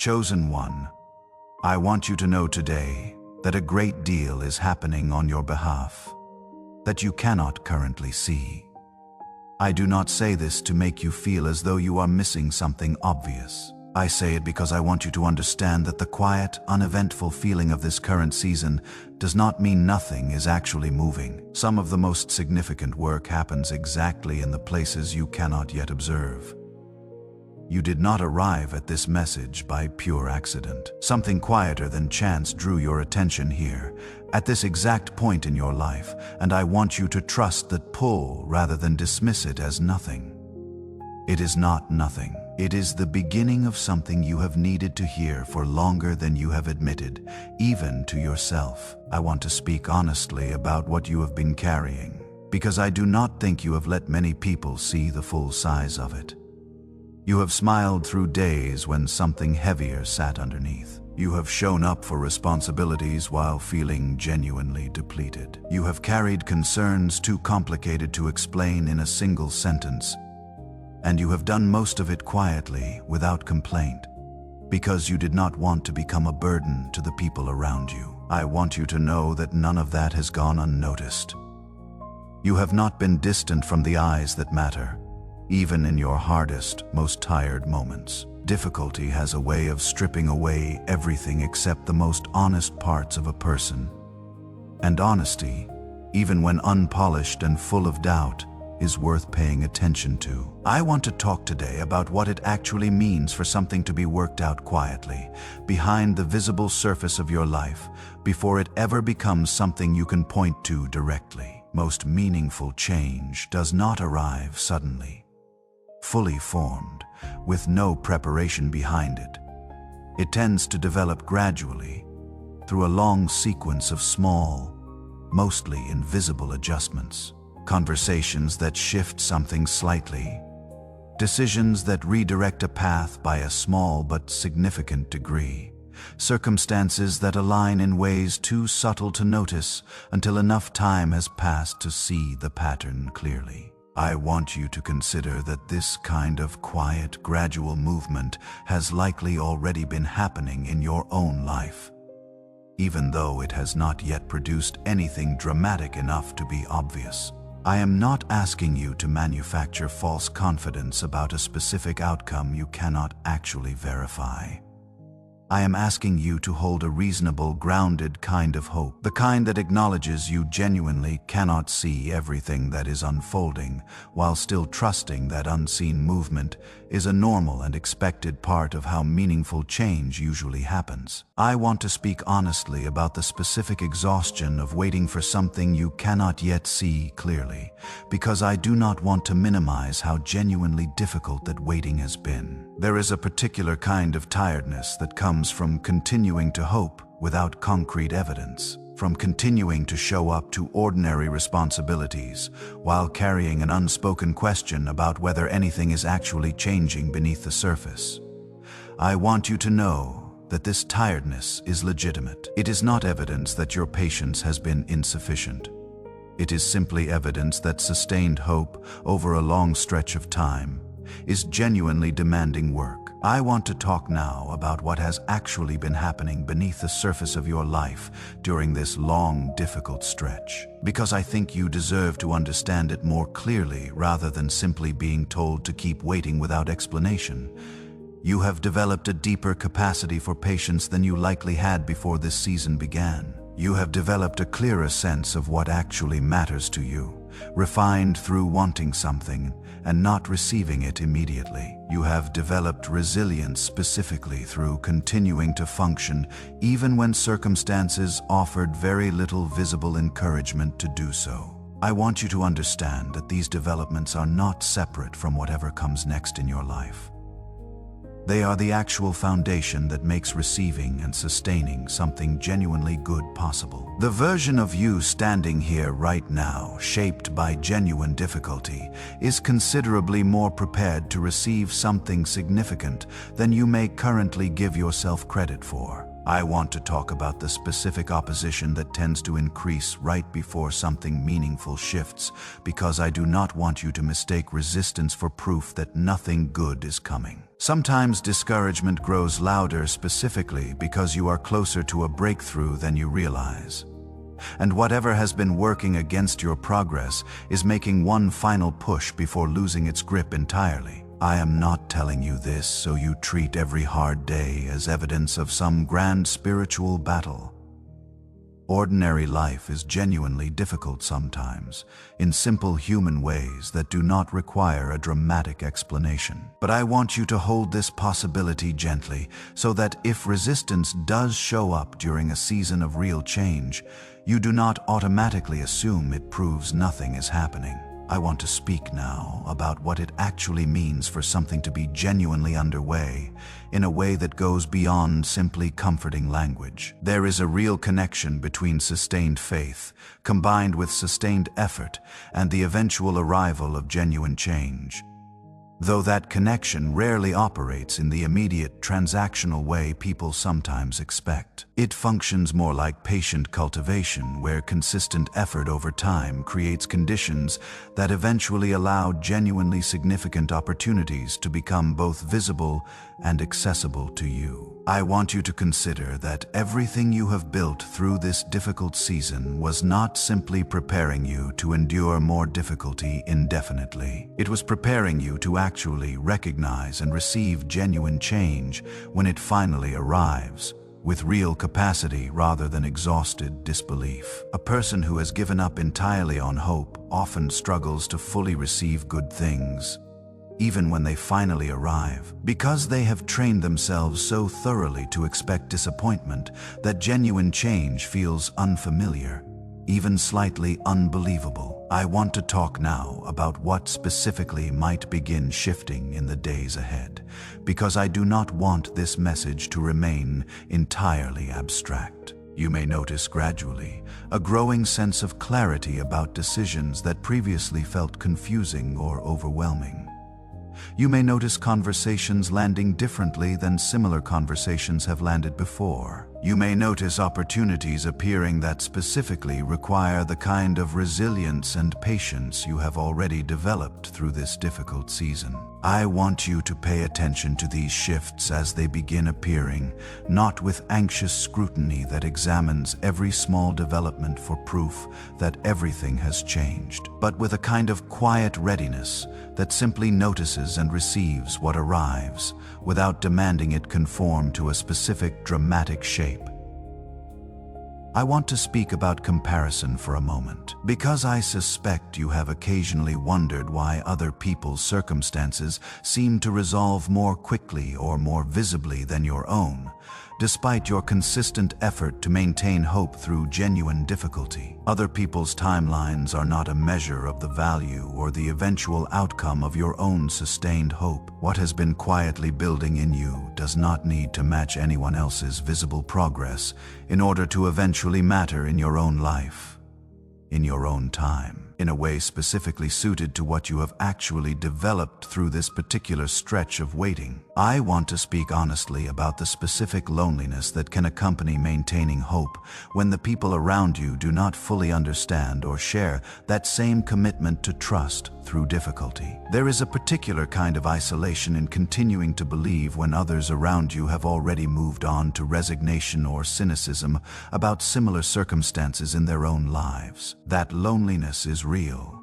Chosen one, I want you to know today that a great deal is happening on your behalf that you cannot currently see. I do not say this to make you feel as though you are missing something obvious. I say it because I want you to understand that the quiet, uneventful feeling of this current season does not mean nothing is actually moving. Some of the most significant work happens exactly in the places you cannot yet observe. You did not arrive at this message by pure accident. Something quieter than chance drew your attention here, at this exact point in your life, and I want you to trust that pull rather than dismiss it as nothing. It is not nothing. It is the beginning of something you have needed to hear for longer than you have admitted, even to yourself. I want to speak honestly about what you have been carrying, because I do not think you have let many people see the full size of it. You have smiled through days when something heavier sat underneath. You have shown up for responsibilities while feeling genuinely depleted. You have carried concerns too complicated to explain in a single sentence, and you have done most of it quietly, without complaint, because you did not want to become a burden to the people around you. I want you to know that none of that has gone unnoticed. You have not been distant from the eyes that matter. Even in your hardest, most tired moments, difficulty has a way of stripping away everything except the most honest parts of a person. And honesty, even when unpolished and full of doubt, is worth paying attention to. I want to talk today about what it actually means for something to be worked out quietly, behind the visible surface of your life, before it ever becomes something you can point to directly. Most meaningful change does not arrive suddenly, fully formed, with no preparation behind it. It tends to develop gradually, through a long sequence of small, mostly invisible adjustments. Conversations that shift something slightly, decisions that redirect a path by a small but significant degree, circumstances that align in ways too subtle to notice until enough time has passed to see the pattern clearly. I want you to consider that this kind of quiet, gradual movement has likely already been happening in your own life, even though it has not yet produced anything dramatic enough to be obvious. I am not asking you to manufacture false confidence about a specific outcome you cannot actually verify. I am asking you to hold a reasonable, grounded kind of hope, the kind that acknowledges you genuinely cannot see everything that is unfolding, while still trusting that unseen movement is a normal and expected part of how meaningful change usually happens. I want to speak honestly about the specific exhaustion of waiting for something you cannot yet see clearly, because I do not want to minimize how genuinely difficult that waiting has been. There is a particular kind of tiredness that comes from continuing to hope without concrete evidence, from continuing to show up to ordinary responsibilities while carrying an unspoken question about whether anything is actually changing beneath the surface. I want you to know that this tiredness is legitimate. It is not evidence that your patience has been insufficient. It is simply evidence that sustained hope over a long stretch of time is genuinely demanding work. I want to talk now about what has actually been happening beneath the surface of your life during this long, difficult stretch, because I think you deserve to understand it more clearly rather than simply being told to keep waiting without explanation. You have developed a deeper capacity for patience than you likely had before this season began. You have developed a clearer sense of what actually matters to you, refined through wanting something and not receiving it immediately. You have developed resilience specifically through continuing to function even when circumstances offered very little visible encouragement to do so. I want you to understand that these developments are not separate from whatever comes next in your life. They are the actual foundation that makes receiving and sustaining something genuinely good possible. The version of you standing here right now, shaped by genuine difficulty, is considerably more prepared to receive something significant than you may currently give yourself credit for. I want to talk about the specific opposition that tends to increase right before something meaningful shifts, because I do not want you to mistake resistance for proof that nothing good is coming. Sometimes discouragement grows louder specifically because you are closer to a breakthrough than you realize. And whatever has been working against your progress is making one final push before losing its grip entirely. I am not telling you this so you treat every hard day as evidence of some grand spiritual battle. Ordinary life is genuinely difficult sometimes, in simple human ways that do not require a dramatic explanation. But I want you to hold this possibility gently, so that if resistance does show up during a season of real change, you do not automatically assume it proves nothing is happening. I want to speak now about what it actually means for something to be genuinely underway, in a way that goes beyond simply comforting language. There is a real connection between sustained faith, combined with sustained effort, and the eventual arrival of genuine change. Though that connection rarely operates in the immediate transactional way people sometimes expect. It functions more like patient cultivation, where consistent effort over time creates conditions that eventually allow genuinely significant opportunities to become both visible and accessible to you. I want you to consider that everything you have built through this difficult season was not simply preparing you to endure more difficulty indefinitely. It was preparing you to actually recognize and receive genuine change when it finally arrives, with real capacity rather than exhausted disbelief. A person who has given up entirely on hope often struggles to fully receive good things, even when they finally arrive, because they have trained themselves so thoroughly to expect disappointment that genuine change feels unfamiliar, even slightly unbelievable. I want to talk now about what specifically might begin shifting in the days ahead, because I do not want this message to remain entirely abstract. You may notice gradually a growing sense of clarity about decisions that previously felt confusing or overwhelming. You may notice conversations landing differently than similar conversations have landed before. You may notice opportunities appearing that specifically require the kind of resilience and patience you have already developed through this difficult season. I want you to pay attention to these shifts as they begin appearing, not with anxious scrutiny that examines every small development for proof that everything has changed, but with a kind of quiet readiness that simply notices and receives what arrives, without demanding it conform to a specific dramatic shape. I want to speak about comparison for a moment, because I suspect you have occasionally wondered why other people's circumstances seem to resolve more quickly or more visibly than your own, despite your consistent effort to maintain hope through genuine difficulty. Other people's timelines are not a measure of the value or the eventual outcome of your own sustained hope. What has been quietly building in you does not need to match anyone else's visible progress in order to eventually matter in your own life, in your own time, in a way specifically suited to what you have actually developed through this particular stretch of waiting. I want to speak honestly about the specific loneliness that can accompany maintaining hope when the people around you do not fully understand or share that same commitment to trust through difficulty. There is a particular kind of isolation in continuing to believe when others around you have already moved on to resignation or cynicism about similar circumstances in their own lives. That loneliness is real,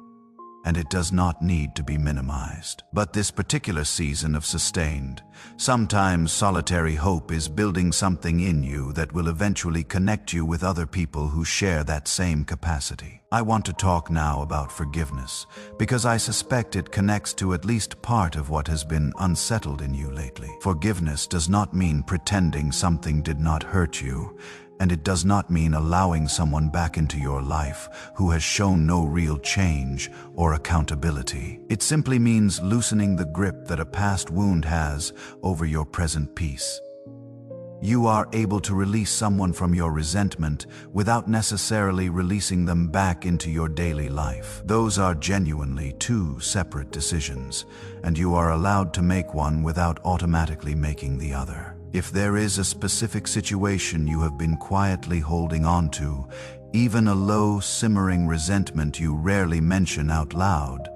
and it does not need to be minimized. But this particular season of sustained, sometimes solitary hope is building something in you that will eventually connect you with other people who share that same capacity. I want to talk now about forgiveness, because I suspect it connects to at least part of what has been unsettled in you lately. Forgiveness does not mean pretending something did not hurt you, and it does not mean allowing someone back into your life who has shown no real change or accountability. It simply means loosening the grip that a past wound has over your present peace. You are able to release someone from your resentment without necessarily releasing them back into your daily life. Those are genuinely two separate decisions, and you are allowed to make one without automatically making the other. If there is a specific situation you have been quietly holding on to, even a low, simmering resentment you rarely mention out loud,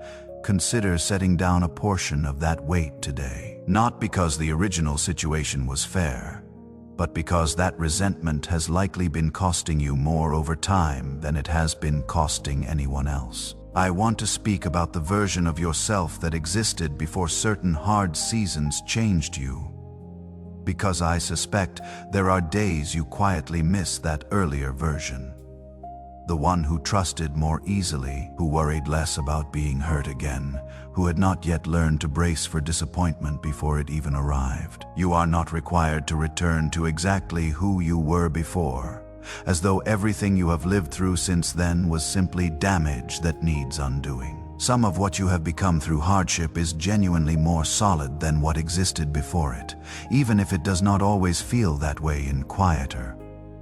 consider setting down a portion of that weight today. Not because the original situation was fair, but because that resentment has likely been costing you more over time than it has been costing anyone else. I want to speak about the version of yourself that existed before certain hard seasons changed you. Because I suspect there are days you quietly miss that earlier version. The one who trusted more easily, who worried less about being hurt again, who had not yet learned to brace for disappointment before it even arrived. You are not required to return to exactly who you were before, as though everything you have lived through since then was simply damage that needs undoing. Some of what you have become through hardship is genuinely more solid than what existed before it, even if it does not always feel that way in quieter,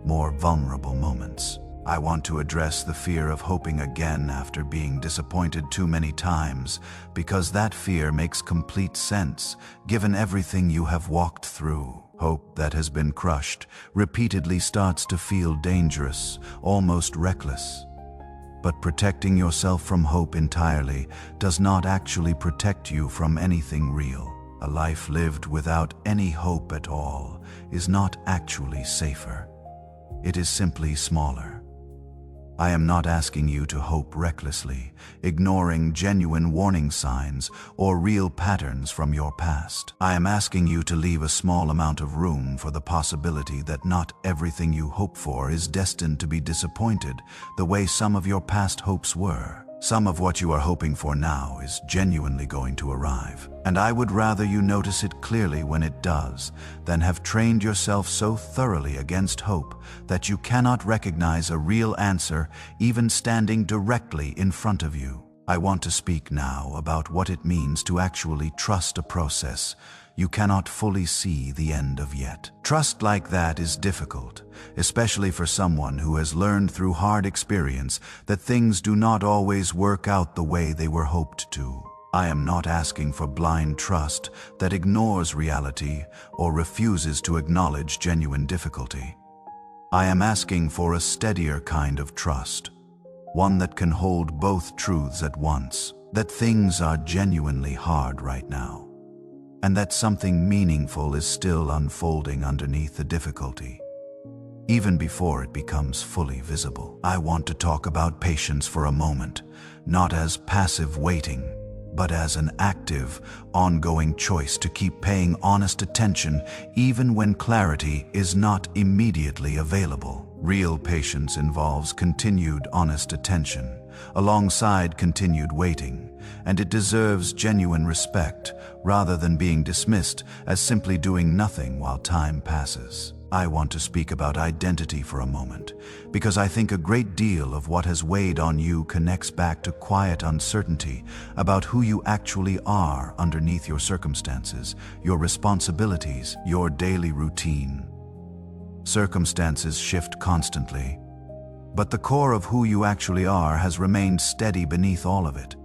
more vulnerable moments. I want to address the fear of hoping again after being disappointed too many times, because that fear makes complete sense, given everything you have walked through. Hope that has been crushed repeatedly starts to feel dangerous, almost reckless. But protecting yourself from hope entirely does not actually protect you from anything real. A life lived without any hope at all is not actually safer. It is simply smaller. I am not asking you to hope recklessly, ignoring genuine warning signs or real patterns from your past. I am asking you to leave a small amount of room for the possibility that not everything you hope for is destined to be disappointed the way some of your past hopes were. Some of what you are hoping for now is genuinely going to arrive, and I would rather you notice it clearly when it does than have trained yourself so thoroughly against hope that you cannot recognize a real answer even standing directly in front of you. I want to speak now about what it means to actually trust a process you cannot fully see the end of yet. Trust like that is difficult, especially for someone who has learned through hard experience that things do not always work out the way they were hoped to. I am not asking for blind trust that ignores reality or refuses to acknowledge genuine difficulty. I am asking for a steadier kind of trust, one that can hold both truths at once, that things are genuinely hard right now, and that something meaningful is still unfolding underneath the difficulty, even before it becomes fully visible. I want to talk about patience for a moment, not as passive waiting, but as an active, ongoing choice to keep paying honest attention even when clarity is not immediately available. Real patience involves continued honest attention, alongside continued waiting, and it deserves genuine respect rather than being dismissed as simply doing nothing while time passes. I want to speak about identity for a moment, because I think a great deal of what has weighed on you connects back to quiet uncertainty about who you actually are underneath your circumstances, your responsibilities, your daily routine. Circumstances shift constantly, but the core of who you actually are has remained steady beneath all of it,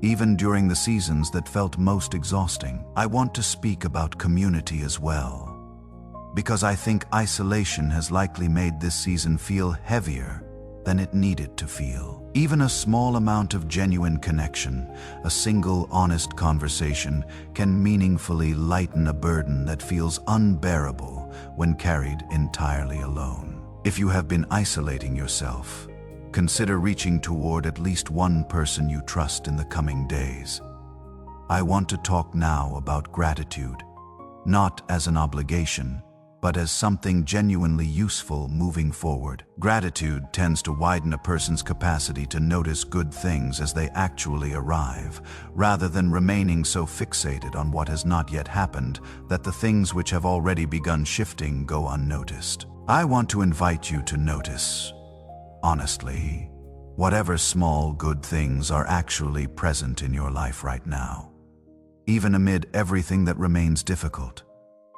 even during the seasons that felt most exhausting. I want to speak about community as well, because I think isolation has likely made this season feel heavier than it needed to feel. Even a small amount of genuine connection, a single honest conversation, can meaningfully lighten a burden that feels unbearable when carried entirely alone. If you have been isolating yourself, consider reaching toward at least one person you trust in the coming days. I want to talk now about gratitude, not as an obligation, but as something genuinely useful moving forward. Gratitude tends to widen a person's capacity to notice good things as they actually arrive, rather than remaining so fixated on what has not yet happened that the things which have already begun shifting go unnoticed. I want to invite you to notice, honestly, whatever small good things are actually present in your life right now, even amid everything that remains difficult.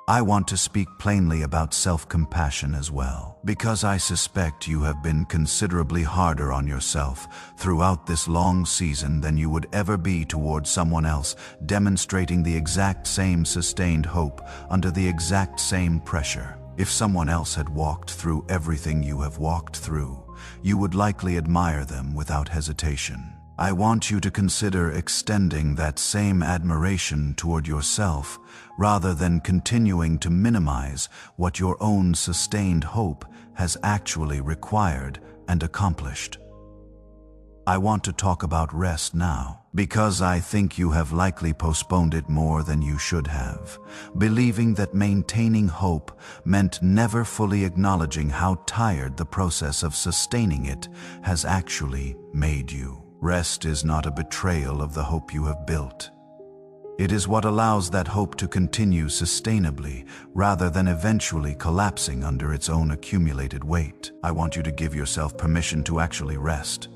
I want to speak plainly about self-compassion as well, because I suspect you have been considerably harder on yourself throughout this long season than you would ever be towards someone else, demonstrating the exact same sustained hope under the exact same pressure. If someone else had walked through everything you have walked through, you would likely admire them without hesitation. I want you to consider extending that same admiration toward yourself rather than continuing to minimize what your own sustained hope has actually required and accomplished. I want to talk about rest now, because I think you have likely postponed it more than you should have, believing that maintaining hope meant never fully acknowledging how tired the process of sustaining it has actually made you. Rest is not a betrayal of the hope you have built. It is what allows that hope to continue sustainably rather than eventually collapsing under its own accumulated weight. I want you to give yourself permission to actually rest,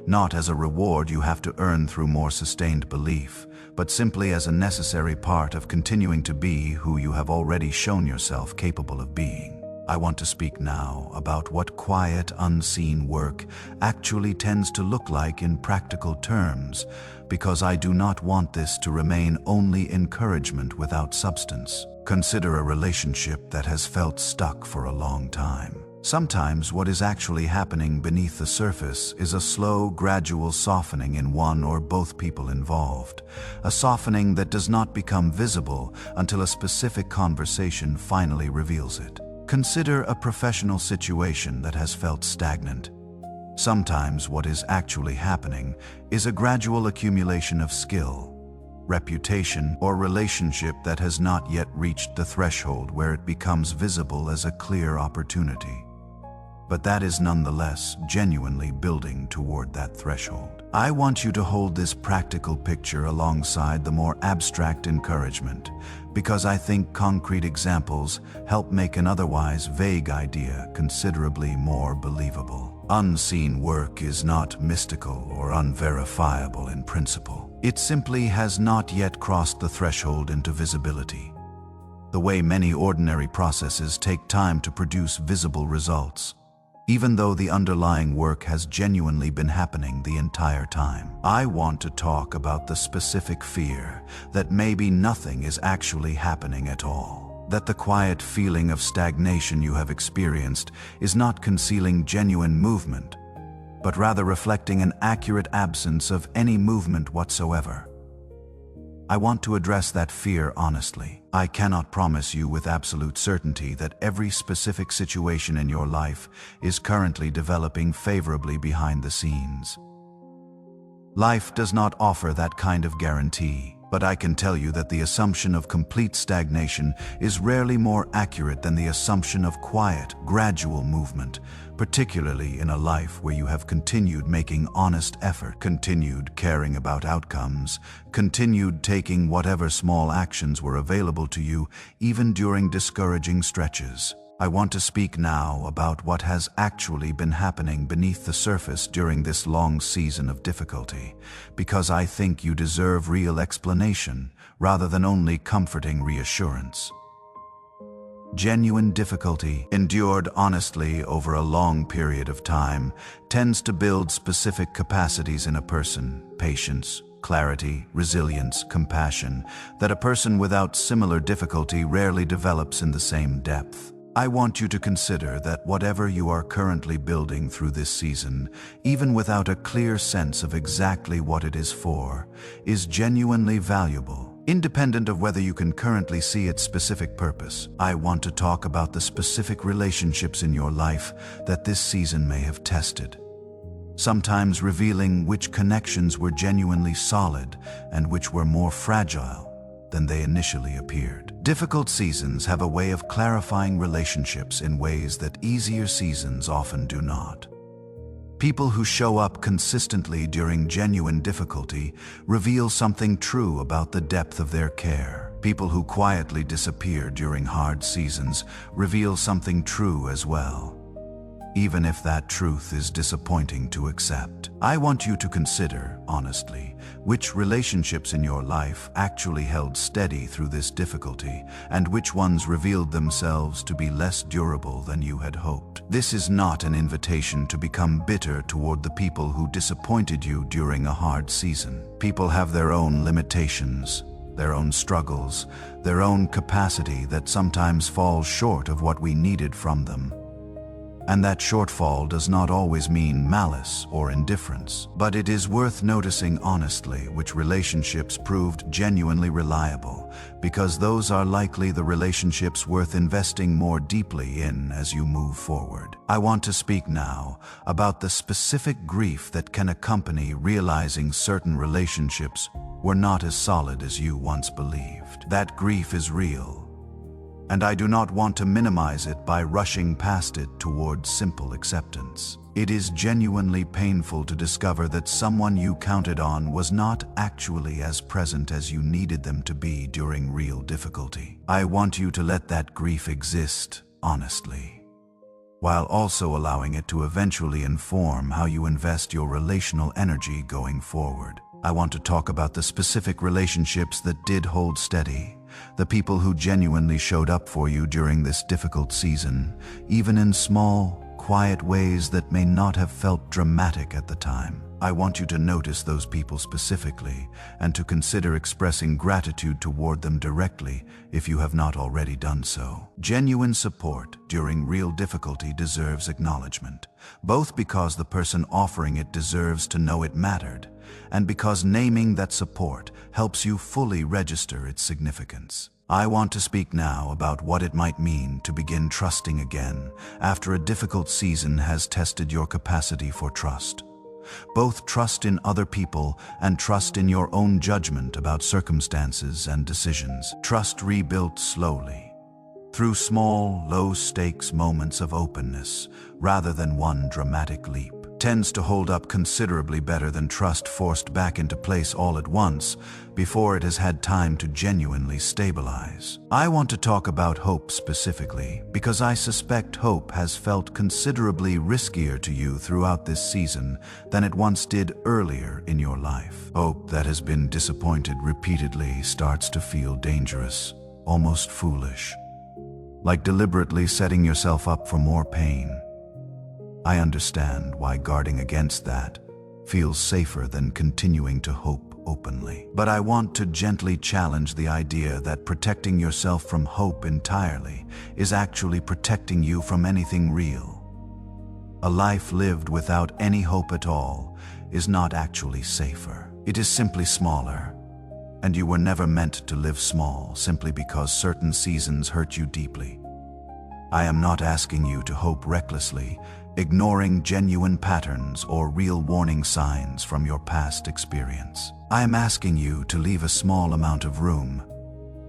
not as a reward you have to earn through more sustained belief, but simply as a necessary part of continuing to be who you have already shown yourself capable of being. I want to speak now about what quiet, unseen work actually tends to look like in practical terms, because I do not want this to remain only encouragement without substance. Consider a relationship that has felt stuck for a long time. Sometimes what is actually happening beneath the surface is a slow, gradual softening in one or both people involved, a softening that does not become visible until a specific conversation finally reveals it. Consider a professional situation that has felt stagnant. Sometimes what is actually happening is a gradual accumulation of skill, reputation, or relationship that has not yet reached the threshold where it becomes visible as a clear opportunity. But that is nonetheless genuinely building toward that threshold. I want you to hold this practical picture alongside the more abstract encouragement, because I think concrete examples help make an otherwise vague idea considerably more believable. Unseen work is not mystical or unverifiable in principle. It simply has not yet crossed the threshold into visibility, the way many ordinary processes take time to produce visible results, even though the underlying work has genuinely been happening the entire time. I want to talk about the specific fear that maybe nothing is actually happening at all, that the quiet feeling of stagnation you have experienced is not concealing genuine movement, but rather reflecting an accurate absence of any movement whatsoever. I want to address that fear honestly. I cannot promise you with absolute certainty that every specific situation in your life is currently developing favorably behind the scenes. Life does not offer that kind of guarantee, but I can tell you that the assumption of complete stagnation is rarely more accurate than the assumption of quiet, gradual movement, particularly in a life where you have continued making honest effort, continued caring about outcomes, continued taking whatever small actions were available to you, even during discouraging stretches. I want to speak now about what has actually been happening beneath the surface during this long season of difficulty, because I think you deserve real explanation rather than only comforting reassurance. Genuine difficulty, endured honestly over a long period of time, tends to build specific capacities in a person: patience, clarity, resilience, compassion, that a person without similar difficulty rarely develops in the same depth. I want you to consider that whatever you are currently building through this season, even without a clear sense of exactly what it is for, is genuinely valuable, independent of whether you can currently see its specific purpose. I want to talk about the specific relationships in your life that this season may have tested, sometimes revealing which connections were genuinely solid and which were more fragile than they initially appeared. Difficult seasons have a way of clarifying relationships in ways that easier seasons often do not. People who show up consistently during genuine difficulty reveal something true about the depth of their care. People who quietly disappear during hard seasons reveal something true as well. even if that truth is disappointing to accept. I want you to consider, honestly, which relationships in your life actually held steady through this difficulty, and which ones revealed themselves to be less durable than you had hoped. This is not an invitation to become bitter toward the people who disappointed you during a hard season. People have their own limitations, their own struggles, their own capacity that sometimes falls short of what we needed from them. And that shortfall does not always mean malice or indifference. But it is worth noticing honestly which relationships proved genuinely reliable, because those are likely the relationships worth investing more deeply in as you move forward. I want to speak now about the specific grief that can accompany realizing certain relationships were not as solid as you once believed. That grief is real, and I do not want to minimize it by rushing past it towards simple acceptance. It is genuinely painful to discover that someone you counted on was not actually as present as you needed them to be during real difficulty. I want you to let that grief exist honestly, while also allowing it to eventually inform how you invest your relational energy going forward. I want to talk about the specific relationships that did hold steady, the people who genuinely showed up for you during this difficult season, even in small, quiet ways that may not have felt dramatic at the time. I want you to notice those people specifically and to consider expressing gratitude toward them directly if you have not already done so. Genuine support during real difficulty deserves acknowledgement, both because the person offering it deserves to know it mattered, and because naming that support helps you fully register its significance. I want to speak now about what it might mean to begin trusting again after a difficult season has tested your capacity for trust. Both trust in other people and trust in your own judgment about circumstances and decisions. Trust rebuilt slowly, through small, low-stakes moments of openness, rather than one dramatic leap, tends to hold up considerably better than trust forced back into place all at once before it has had time to genuinely stabilize. I want to talk about hope specifically because I suspect hope has felt considerably riskier to you throughout this season than it once did earlier in your life. Hope that has been disappointed repeatedly starts to feel dangerous, almost foolish, like deliberately setting yourself up for more pain. I understand why guarding against that feels safer than continuing to hope openly. But I want to gently challenge the idea that protecting yourself from hope entirely is actually protecting you from anything real. A life lived without any hope at all is not actually safer. It is simply smaller, and you were never meant to live small simply because certain seasons hurt you deeply. I am not asking you to hope recklessly, ignoring genuine patterns or real warning signs from your past experience. I am asking you to leave a small amount of room,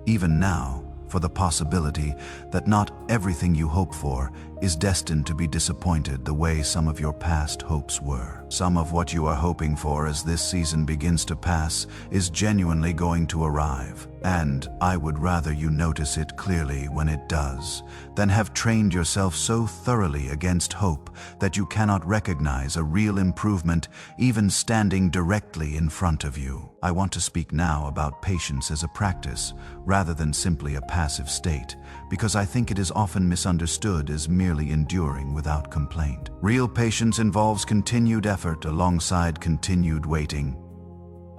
even now, for the possibility that not everything you hope for is destined to be disappointed the way some of your past hopes were. Some of what you are hoping for as this season begins to pass is genuinely going to arrive, and I would rather you notice it clearly when it does than have trained yourself so thoroughly against hope that you cannot recognize a real improvement even standing directly in front of you. I want to speak now about patience as a practice rather than simply a passive state, because I think it is often misunderstood as merely enduring without complaint. Real patience involves continued effort alongside continued waiting.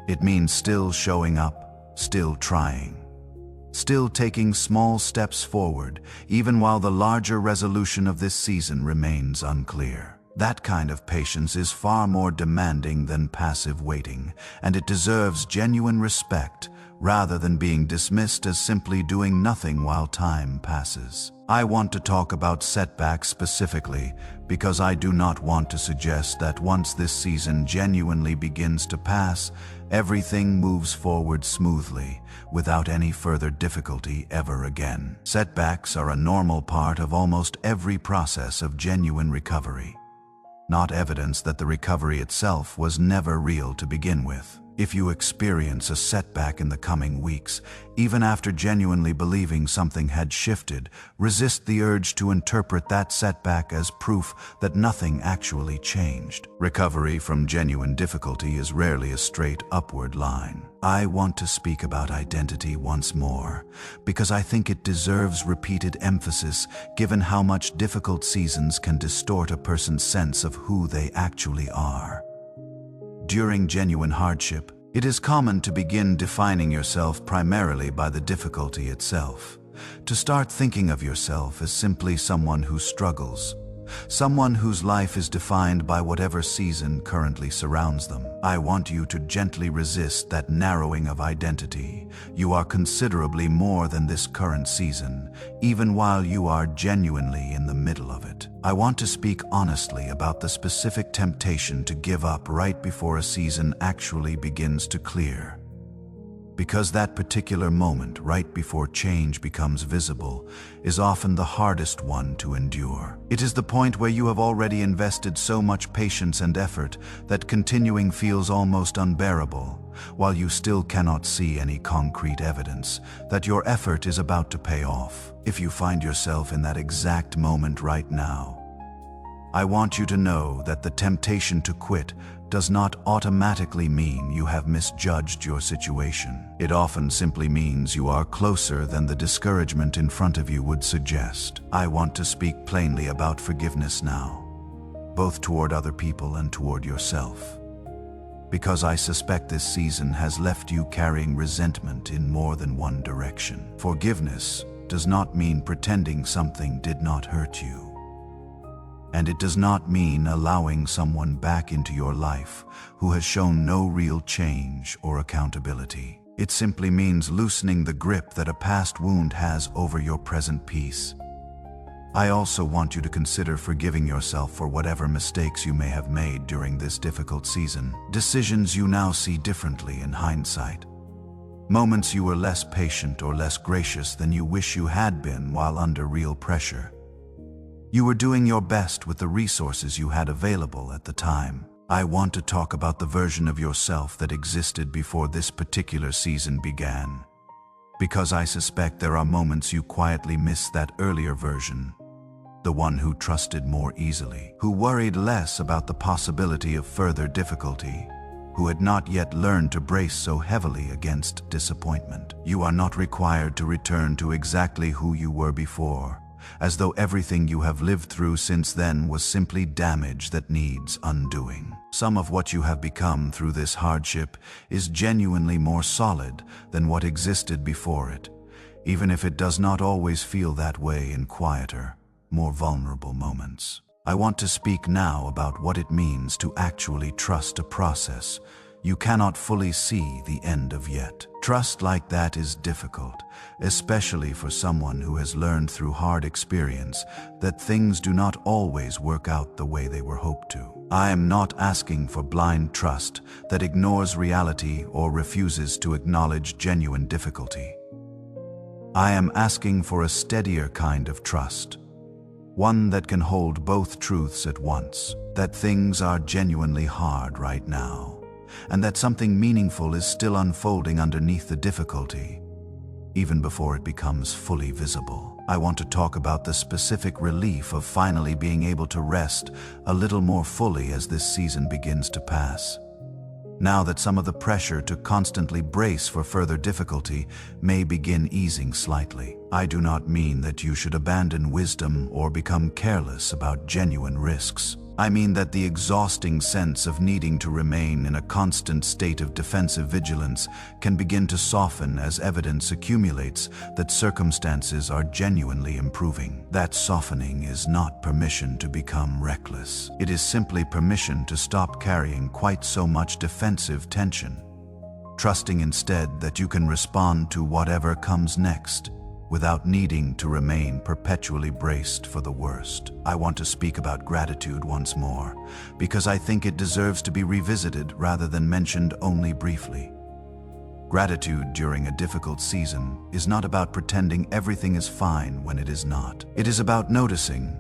It means still showing up, still trying, still taking small steps forward, even while the larger resolution of this season remains unclear. That kind of patience is far more demanding than passive waiting, and it deserves genuine respect rather than being dismissed as simply doing nothing while time passes. I want to talk about setbacks specifically because I do not want to suggest that once this season genuinely begins to pass, everything moves forward smoothly without any further difficulty ever again. Setbacks are a normal part of almost every process of genuine recovery, not evidence that the recovery itself was never real to begin with. If you experience a setback in the coming weeks, even after genuinely believing something had shifted, resist the urge to interpret that setback as proof that nothing actually changed. Recovery from genuine difficulty is rarely a straight upward line. I want to speak about identity once more, because I think it deserves repeated emphasis given how much difficult seasons can distort a person's sense of who they actually are. During genuine hardship, it is common to begin defining yourself primarily by the difficulty itself, to start thinking of yourself as simply someone who struggles, someone whose life is defined by whatever season currently surrounds them. I want you to gently resist that narrowing of identity. You are considerably more than this current season, even while you are genuinely in the middle of it. I want to speak honestly about the specific temptation to give up right before a season actually begins to clear. Because that particular moment, right before change becomes visible, is often the hardest one to endure. It is the point where you have already invested so much patience and effort that continuing feels almost unbearable, while you still cannot see any concrete evidence that your effort is about to pay off. If you find yourself in that exact moment right now, I want you to know that the temptation to quit does not automatically mean you have misjudged your situation. It often simply means you are closer than the discouragement in front of you would suggest. I want to speak plainly about forgiveness now, both toward other people and toward yourself, because I suspect this season has left you carrying resentment in more than one direction. Forgiveness does not mean pretending something did not hurt you. And it does not mean allowing someone back into your life who has shown no real change or accountability. It simply means loosening the grip that a past wound has over your present peace. I also want you to consider forgiving yourself for whatever mistakes you may have made during this difficult season, decisions you now see differently in hindsight, moments you were less patient or less gracious than you wish you had been while under real pressure. You were doing your best with the resources you had available at the time. I want to talk about the version of yourself that existed before this particular season began, because I suspect there are moments you quietly miss that earlier version, the one who trusted more easily, who worried less about the possibility of further difficulty, who had not yet learned to brace so heavily against disappointment. You are not required to return to exactly who you were before, as though everything you have lived through since then was simply damage that needs undoing. Some of what you have become through this hardship is genuinely more solid than what existed before it, even if it does not always feel that way in quieter, more vulnerable moments. I want to speak now about what it means to actually trust a process you cannot fully see the end of yet. Trust like that is difficult, especially for someone who has learned through hard experience that things do not always work out the way they were hoped to. I am not asking for blind trust that ignores reality or refuses to acknowledge genuine difficulty. I am asking for a steadier kind of trust, one that can hold both truths at once, that things are genuinely hard right now, and that something meaningful is still unfolding underneath the difficulty, even before it becomes fully visible. I want to talk about the specific relief of finally being able to rest a little more fully as this season begins to pass. Now that some of the pressure to constantly brace for further difficulty may begin easing slightly. I do not mean that you should abandon wisdom or become careless about genuine risks. I mean that the exhausting sense of needing to remain in a constant state of defensive vigilance can begin to soften as evidence accumulates that circumstances are genuinely improving. That softening is not permission to become reckless. It is simply permission to stop carrying quite so much defensive tension, trusting instead that you can respond to whatever comes next, without needing to remain perpetually braced for the worst. I want to speak about gratitude once more, because I think it deserves to be revisited rather than mentioned only briefly. Gratitude during a difficult season is not about pretending everything is fine when it is not. It is about noticing,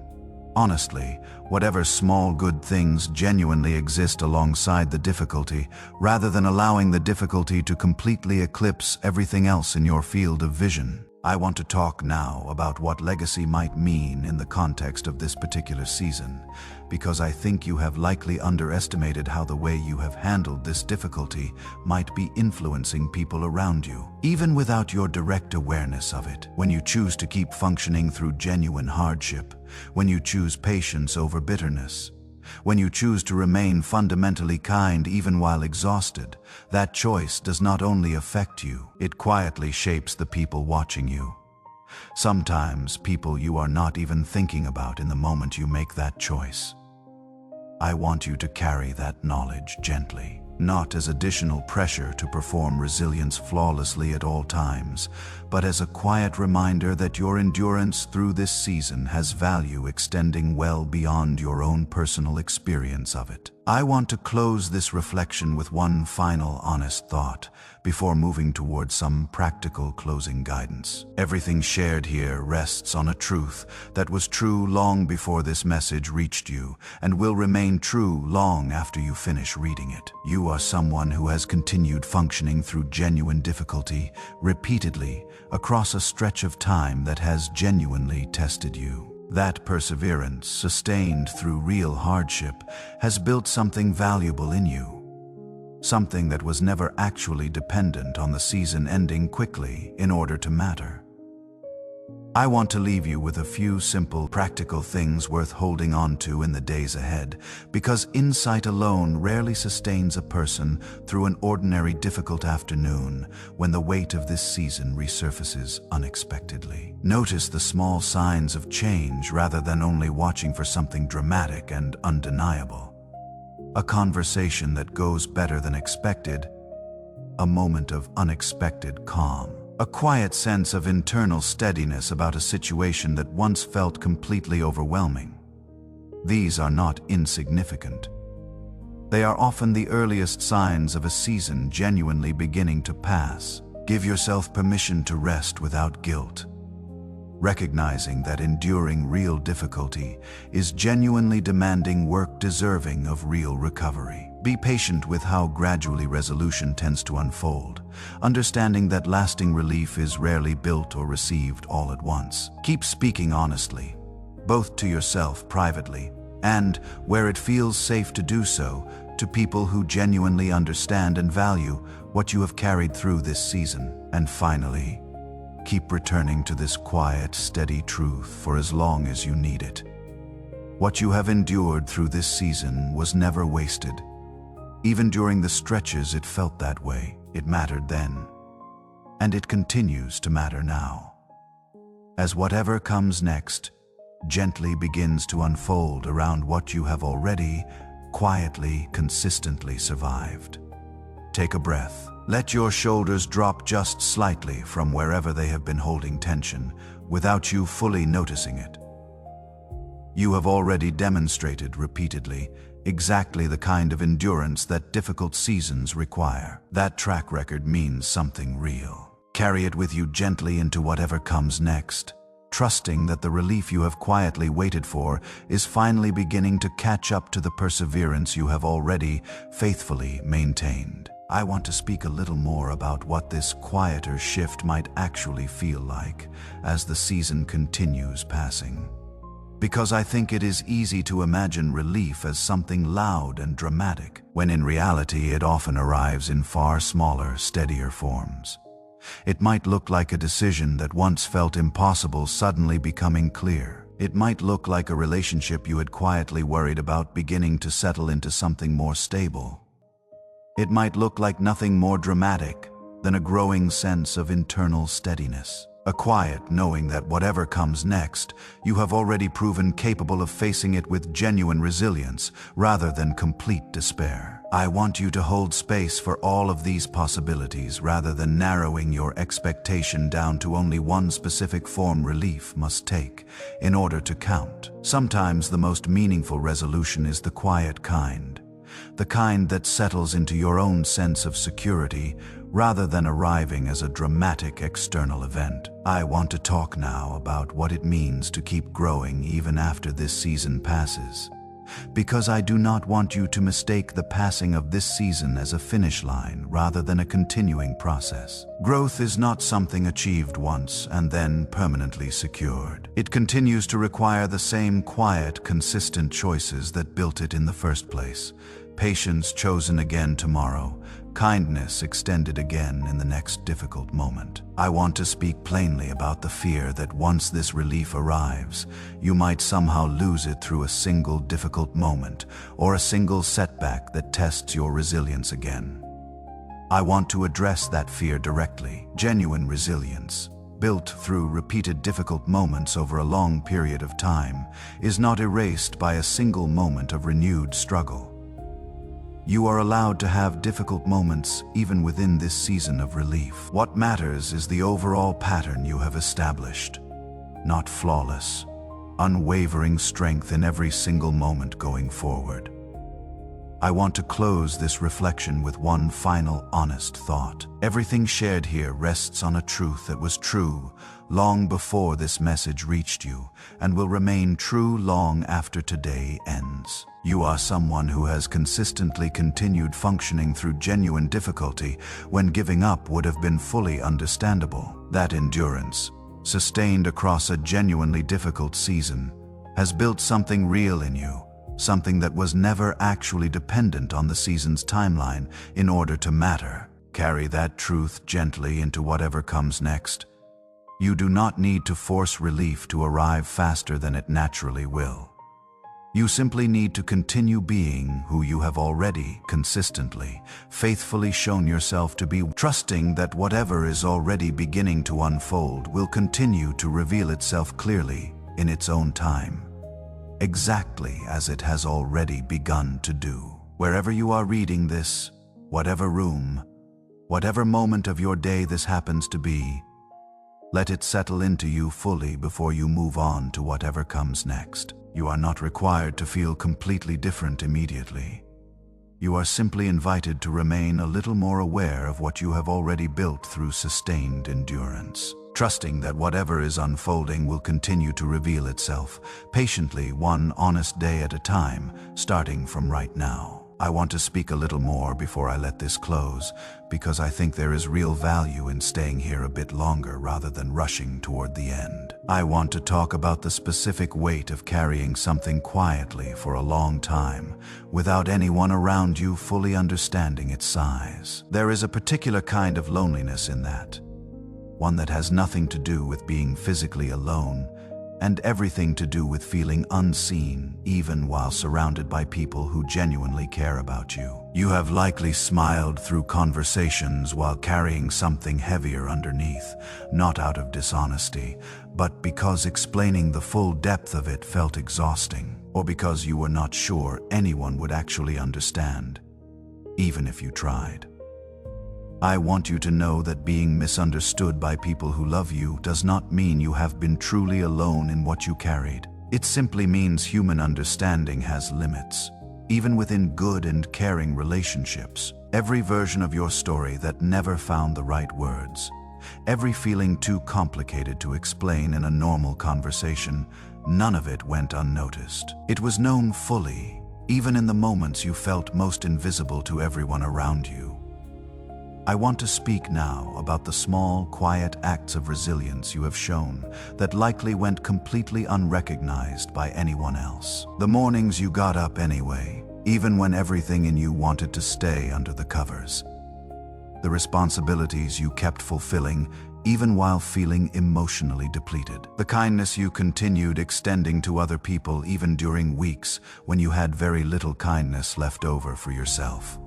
Honestly, whatever small good things genuinely exist alongside the difficulty, rather than allowing the difficulty to completely eclipse everything else in your field of vision. I want to talk now about what legacy might mean in the context of this particular season, because I think you have likely underestimated how the way you have handled this difficulty might be influencing people around you, even without your direct awareness of it. When you choose to keep functioning through genuine hardship, when you choose patience over bitterness, when you choose to remain fundamentally kind even while exhausted, that choice does not only affect you, it quietly shapes the people watching you. Sometimes people you are not even thinking about in the moment you make that choice. I want you to carry that knowledge gently, not as additional pressure to perform resilience flawlessly at all times, but as a quiet reminder that your endurance through this season has value extending well beyond your own personal experience of it. I want to close this reflection with one final honest thought before moving towards some practical closing guidance. Everything shared here rests on a truth that was true long before this message reached you and will remain true long after you finish reading it. You are someone who has continued functioning through genuine difficulty repeatedly across a stretch of time that has genuinely tested you. That perseverance, sustained through real hardship, has built something valuable in you. Something that was never actually dependent on the season ending quickly in order to matter. I want to leave you with a few simple, practical things worth holding on to in the days ahead, because insight alone rarely sustains a person through an ordinary difficult afternoon when the weight of this season resurfaces unexpectedly. Notice the small signs of change rather than only watching for something dramatic and undeniable. A conversation that goes better than expected, a moment of unexpected calm. A quiet sense of internal steadiness about a situation that once felt completely overwhelming. These are not insignificant. They are often the earliest signs of a season genuinely beginning to pass. Give yourself permission to rest without guilt, recognizing that enduring real difficulty is genuinely demanding work deserving of real recovery. Be patient with how gradually resolution tends to unfold, understanding that lasting relief is rarely built or received all at once. Keep speaking honestly, both to yourself privately and, where it feels safe to do so, to people who genuinely understand and value what you have carried through this season. And finally, keep returning to this quiet, steady truth for as long as you need it. What you have endured through this season was never wasted. Even during the stretches it felt that way, it mattered then. And it continues to matter now. As whatever comes next gently begins to unfold around what you have already, quietly, consistently survived. Take a breath. Let your shoulders drop just slightly from wherever they have been holding tension, without you fully noticing it. You have already demonstrated repeatedly exactly the kind of endurance that difficult seasons require. That track record means something real. Carry it with you gently into whatever comes next, trusting that the relief you have quietly waited for is finally beginning to catch up to the perseverance you have already faithfully maintained. I want to speak a little more about what this quieter shift might actually feel like as the season continues passing. Because I think it is easy to imagine relief as something loud and dramatic, when in reality it often arrives in far smaller, steadier forms. It might look like a decision that once felt impossible suddenly becoming clear. It might look like a relationship you had quietly worried about beginning to settle into something more stable. It might look like nothing more dramatic than a growing sense of internal steadiness. A quiet knowing that whatever comes next, you have already proven capable of facing it with genuine resilience rather than complete despair. I want you to hold space for all of these possibilities rather than narrowing your expectation down to only one specific form relief must take in order to count. Sometimes the most meaningful resolution is the quiet kind, the kind that settles into your own sense of security rather than arriving as a dramatic external event. I want to talk now about what it means to keep growing even after this season passes, because I do not want you to mistake the passing of this season as a finish line rather than a continuing process. Growth is not something achieved once and then permanently secured. It continues to require the same quiet, consistent choices that built it in the first place. Patience chosen again tomorrow, kindness extended again in the next difficult moment. I want to speak plainly about the fear that once this relief arrives, you might somehow lose it through a single difficult moment or a single setback that tests your resilience again. I want to address that fear directly. Genuine resilience, built through repeated difficult moments over a long period of time, is not erased by a single moment of renewed struggle. You are allowed to have difficult moments even within this season of relief. What matters is the overall pattern you have established, not flawless, unwavering strength in every single moment going forward. I want to close this reflection with one final honest thought. Everything shared here rests on a truth that was true long before this message reached you and will remain true long after today ends. You are someone who has consistently continued functioning through genuine difficulty when giving up would have been fully understandable. That endurance, sustained across a genuinely difficult season, has built something real in you, something that was never actually dependent on the season's timeline in order to matter. Carry that truth gently into whatever comes next. You do not need to force relief to arrive faster than it naturally will. You simply need to continue being who you have already consistently, faithfully shown yourself to be, trusting that whatever is already beginning to unfold will continue to reveal itself clearly in its own time, exactly as it has already begun to do. Wherever you are reading this, whatever room, whatever moment of your day this happens to be, let it settle into you fully before you move on to whatever comes next. You are not required to feel completely different immediately. You are simply invited to remain a little more aware of what you have already built through sustained endurance, trusting that whatever is unfolding will continue to reveal itself, patiently, one honest day at a time, starting from right now. I want to speak a little more before I let this close, because I think there is real value in staying here a bit longer rather than rushing toward the end. I want to talk about the specific weight of carrying something quietly for a long time, without anyone around you fully understanding its size. There is a particular kind of loneliness in that, one that has nothing to do with being physically alone, and everything to do with feeling unseen, even while surrounded by people who genuinely care about you. You have likely smiled through conversations while carrying something heavier underneath, not out of dishonesty, but because explaining the full depth of it felt exhausting, or because you were not sure anyone would actually understand, even if you tried. I want you to know that being misunderstood by people who love you does not mean you have been truly alone in what you carried. It simply means human understanding has limits, even within good and caring relationships. Every version of your story that never found the right words, every feeling too complicated to explain in a normal conversation, none of it went unnoticed. It was known fully, even in the moments you felt most invisible to everyone around you. I want to speak now about the small, quiet acts of resilience you have shown that likely went completely unrecognized by anyone else. The mornings you got up anyway, even when everything in you wanted to stay under the covers. The responsibilities you kept fulfilling, even while feeling emotionally depleted. The kindness you continued extending to other people even during weeks when you had very little kindness left over for yourself.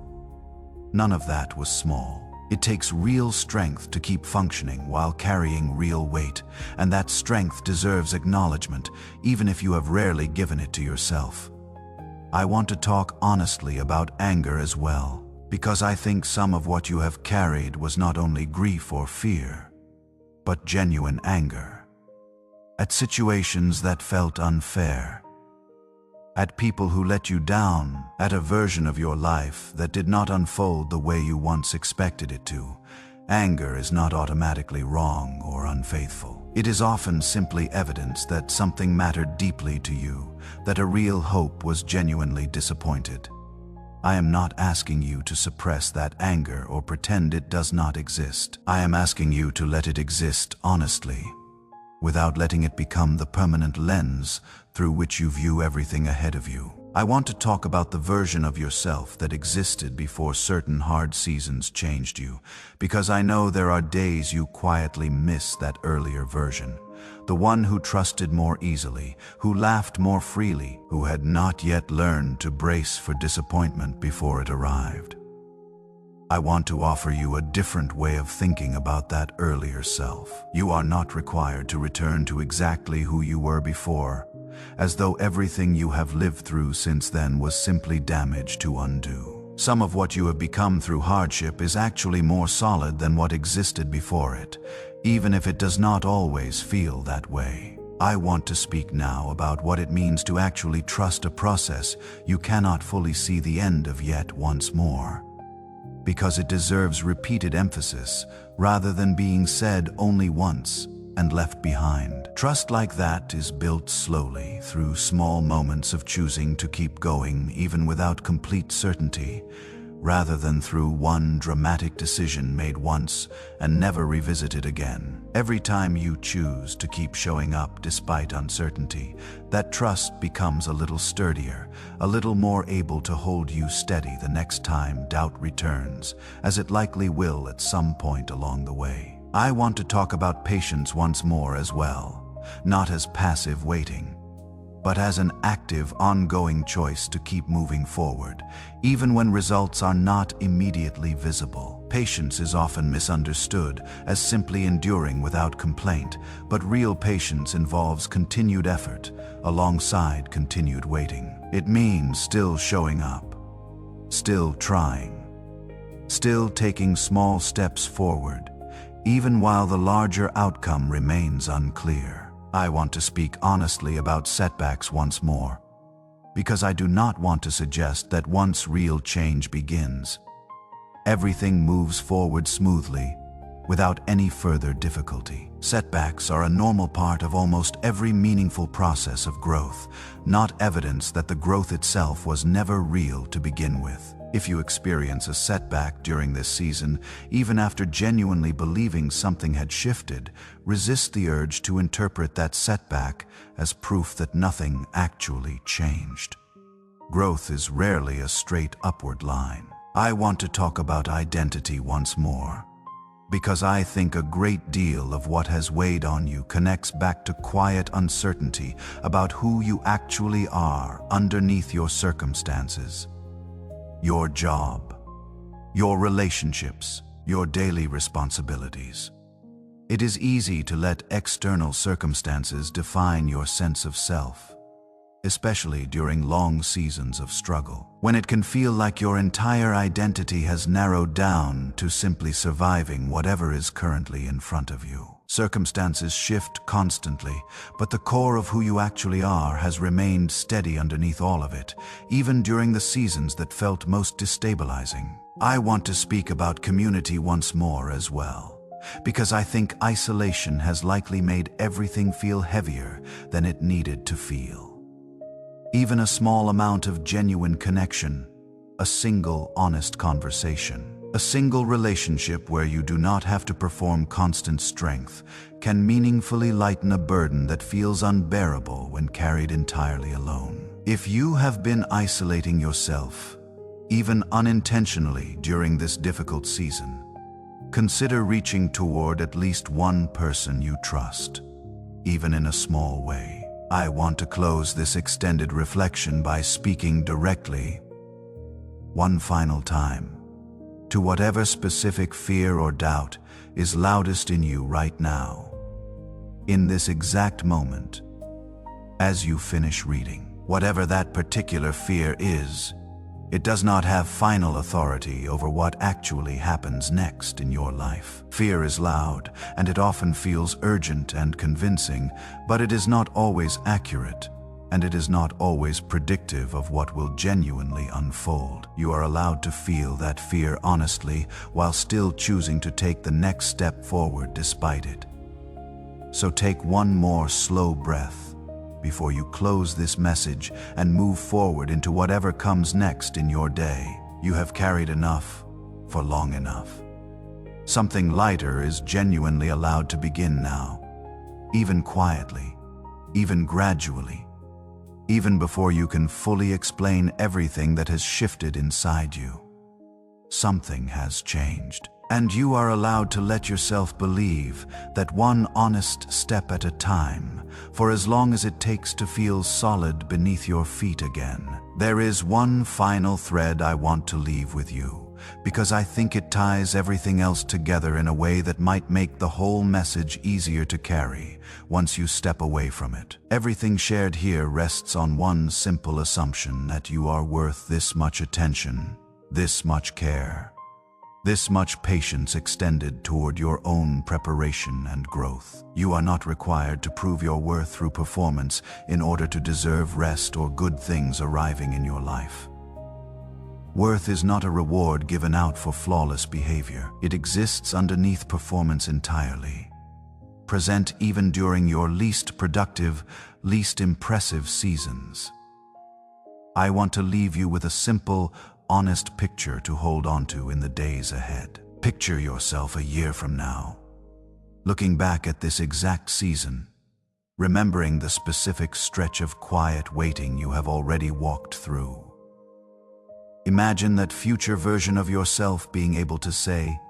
None of that was small. It takes real strength to keep functioning while carrying real weight, and that strength deserves acknowledgement, even if you have rarely given it to yourself. I want to talk honestly about anger as well, because I think some of what you have carried was not only grief or fear, but genuine anger at situations that felt unfair, at people who let you down, at a version of your life that did not unfold the way you once expected it to. Anger is not automatically wrong or unfaithful. It is often simply evidence that something mattered deeply to you, that a real hope was genuinely disappointed. I am not asking you to suppress that anger or pretend it does not exist. I am asking you to let it exist honestly, without letting it become the permanent lens through which you view everything ahead of you. I want to talk about the version of yourself that existed before certain hard seasons changed you, because I know there are days you quietly miss that earlier version. The one who trusted more easily, who laughed more freely, who had not yet learned to brace for disappointment before it arrived. I want to offer you a different way of thinking about that earlier self. You are not required to return to exactly who you were before, as though everything you have lived through since then was simply damage to undo. Some of what you have become through hardship is actually more solid than what existed before it, even if it does not always feel that way. I want to speak now about what it means to actually trust a process you cannot fully see the end of yet once more, because it deserves repeated emphasis rather than being said only once and left behind. Trust like that is built slowly through small moments of choosing to keep going even without complete certainty, rather than through one dramatic decision made once and never revisited again. Every time you choose to keep showing up despite uncertainty, that trust becomes a little sturdier, a little more able to hold you steady the next time doubt returns, as it likely will at some point along the way. I want to talk about patience once more as well, not as passive waiting, but as an active, ongoing choice to keep moving forward, even when results are not immediately visible. Patience is often misunderstood as simply enduring without complaint, but real patience involves continued effort alongside continued waiting. It means still showing up, still trying, still taking small steps forward, even while the larger outcome remains unclear. I want to speak honestly about setbacks once more, because I do not want to suggest that once real change begins, everything moves forward smoothly, without any further difficulty. Setbacks are a normal part of almost every meaningful process of growth, not evidence that the growth itself was never real to begin with. If you experience a setback during this season, even after genuinely believing something had shifted, resist the urge to interpret that setback as proof that nothing actually changed. Growth is rarely a straight upward line. I want to talk about identity once more, because I think a great deal of what has weighed on you connects back to quiet uncertainty about who you actually are underneath your circumstances. Your job, your relationships, your daily responsibilities. It is easy to let external circumstances define your sense of self, especially during long seasons of struggle, when it can feel like your entire identity has narrowed down to simply surviving whatever is currently in front of you. Circumstances shift constantly, but the core of who you actually are has remained steady underneath all of it, even during the seasons that felt most destabilizing. I want to speak about community once more as well, because I think isolation has likely made everything feel heavier than it needed to feel. Even a small amount of genuine connection, a single honest conversation, a single relationship where you do not have to perform constant strength, can meaningfully lighten a burden that feels unbearable when carried entirely alone. If you have been isolating yourself, even unintentionally during this difficult season, consider reaching toward at least one person you trust, even in a small way. I want to close this extended reflection by speaking directly, one final time, to whatever specific fear or doubt is loudest in you right now, in this exact moment, as you finish reading. Whatever that particular fear is, it does not have final authority over what actually happens next in your life. Fear is loud, and it often feels urgent and convincing, but it is not always accurate. and it is not always predictive of what will genuinely unfold. You are allowed to feel that fear honestly while still choosing to take the next step forward despite it. So take one more slow breath before you close this message and move forward into whatever comes next in your day. You have carried enough for long enough. Something lighter is genuinely allowed to begin now, even quietly, even gradually, even before you can fully explain everything that has shifted inside you. Something has changed, and you are allowed to let yourself believe that one honest step at a time, for as long as it takes to feel solid beneath your feet again. There is one final thread I want to leave with you, because I think it ties everything else together in a way that might make the whole message easier to carry once you step away from it. Everything shared here rests on one simple assumption: that you are worth this much attention, this much care, this much patience extended toward your own preparation and growth. You are not required to prove your worth through performance in order to deserve rest or good things arriving in your life. Worth is not a reward given out for flawless behavior. It exists underneath performance entirely, present even during your least productive, least impressive seasons. I want to leave you with a simple, honest picture to hold on to in the days ahead. Picture yourself a year from now, looking back at this exact season, remembering the specific stretch of quiet waiting you have already walked through. Imagine that future version of yourself being able to say,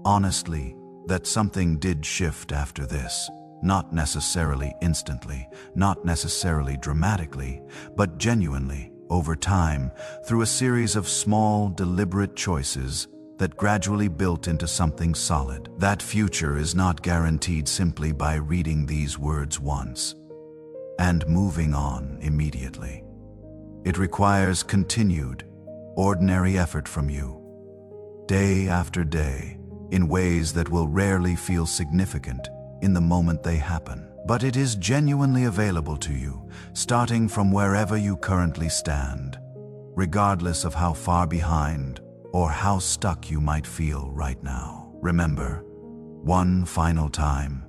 honestly, that something did shift after this. Not necessarily instantly, not necessarily dramatically, but genuinely, over time, through a series of small, deliberate choices that gradually built into something solid. That future is not guaranteed simply by reading these words once and moving on immediately. It requires continued, ordinary effort from you, day after day, in ways that will rarely feel significant in the moment they happen. But it is genuinely available to you, starting from wherever you currently stand, regardless of how far behind or how stuck you might feel right now. Remember, one final time,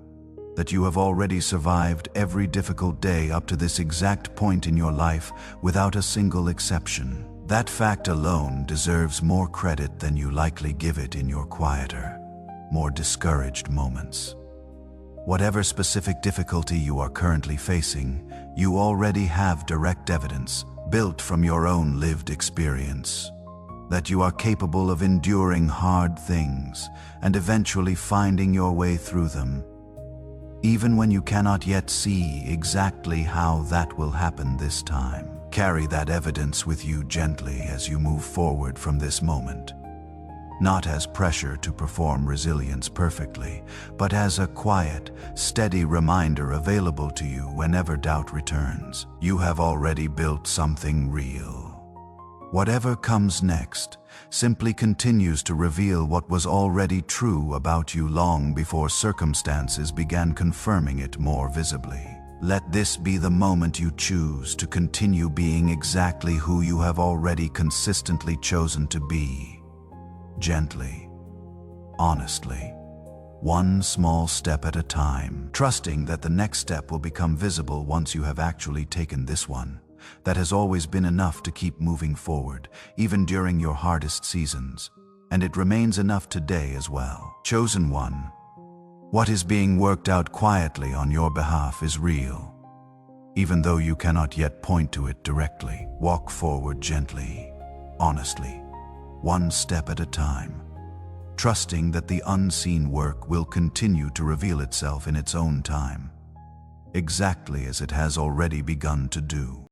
that you have already survived every difficult day up to this exact point in your life without a single exception. That fact alone deserves more credit than you likely give it in your quieter, more discouraged moments. Whatever specific difficulty you are currently facing, you already have direct evidence, built from your own lived experience, that you are capable of enduring hard things and eventually finding your way through them, even when you cannot yet see exactly how that will happen this time. Carry that evidence with you gently as you move forward from this moment, not as pressure to perform resilience perfectly, but as a quiet, steady reminder available to you whenever doubt returns. You have already built something real. Whatever comes next simply continues to reveal what was already true about you long before circumstances began confirming it more visibly. Let this be the moment you choose to continue being exactly who you have already consistently chosen to be. Gently, honestly, one small step at a time, trusting that the next step will become visible once you have actually taken this one. That has always been enough to keep moving forward, even during your hardest seasons, and it remains enough today as well. Chosen one, what is being worked out quietly on your behalf is real. Even though you cannot yet point to it directly, walk forward gently, honestly, one step at a time, trusting that the unseen work will continue to reveal itself in its own time, exactly as it has already begun to do.